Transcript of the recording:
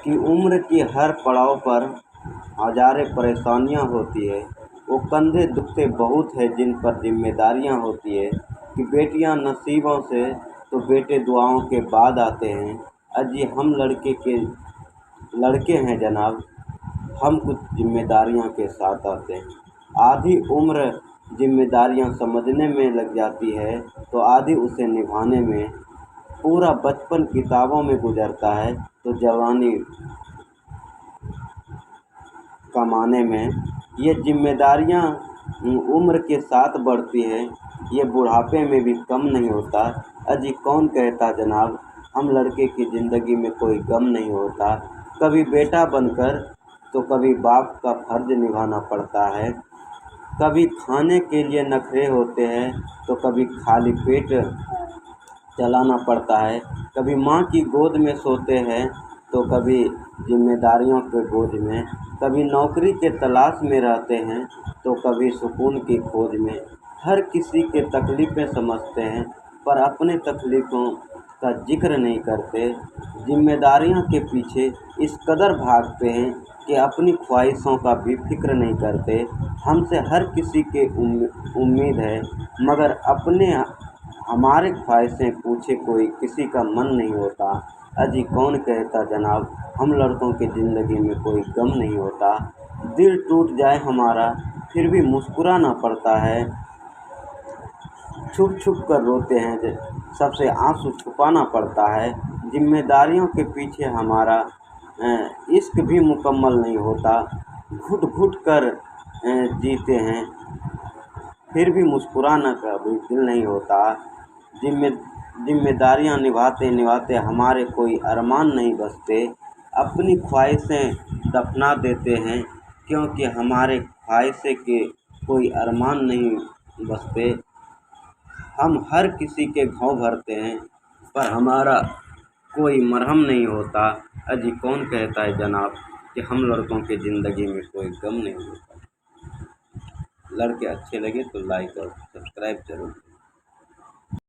कि उम्र की हर पड़ाव पर हज़ारें परेशानियाँ होती है। वो कंधे दुखते बहुत है जिन पर जिम्मेदारियाँ होती है। कि बेटियाँ नसीबों से तो बेटे दुआओं के बाद आते हैं। अजी हम लड़के हैं जनाब, हम कुछ जिम्मेदारियों के साथ आते हैं। आधी उम्र जिम्मेदारियां समझने में लग जाती है तो आधी उसे निभाने में। पूरा बचपन किताबों में गुजरता है तो जवानी कमाने में। ये जिम्मेदारियां उम्र के साथ बढ़ती है, ये बुढ़ापे में भी कम नहीं होता। अजी कौन कहता जनाब, हम लड़के की ज़िंदगी में कोई गम नहीं होता। कभी बेटा बनकर तो कभी बाप का फर्ज निभाना पड़ता है। कभी खाने के लिए नखरे होते हैं तो कभी खाली पेट चलाना पड़ता है। कभी माँ की गोद में सोते हैं तो कभी जिम्मेदारियों के बोझ में। कभी नौकरी के तलाश में रहते हैं तो कभी सुकून की खोज में। हर किसी के तकलीफ़ें समझते हैं पर अपने तकलीफ़ों का जिक्र नहीं करते। जिम्मेदारियों के पीछे इस कदर भागते हैं कि अपनी ख्वाहिशों का भी फिक्र नहीं करते। हमसे हर किसी के उम्मीद है मगर अपने हमारे ख्वाहिशें पूछे कोई किसी का मन नहीं होता। अजी कौन कहता जनाब, हम लड़कों की ज़िंदगी में कोई गम नहीं होता। दिल टूट जाए हमारा फिर भी मुस्कुराना पड़ता है। छुप छुप कर रोते हैं, सबसे आंसू छुपाना पड़ता है। जिम्मेदारियों के पीछे हमारा इश्क भी मुकम्मल नहीं होता। घुट घुट कर जीते हैं फिर भी मुस्कुराना का भी दिल नहीं होता। जिम्मेदारियां निभाते निभाते हमारे कोई अरमान नहीं बचते। अपनी ख्वाहिशें दफना देते हैं क्योंकि हमारे ख्वाहिशें के कोई अरमान नहीं बचते। हम हर किसी के घाव भरते हैं पर हमारा कोई मरहम नहीं होता। अजी कौन कहता है जनाब कि हम लड़कों की ज़िंदगी में कोई गम नहीं होता। लड़के अच्छे लगे तो लाइक और सब्सक्राइब जरूर करें।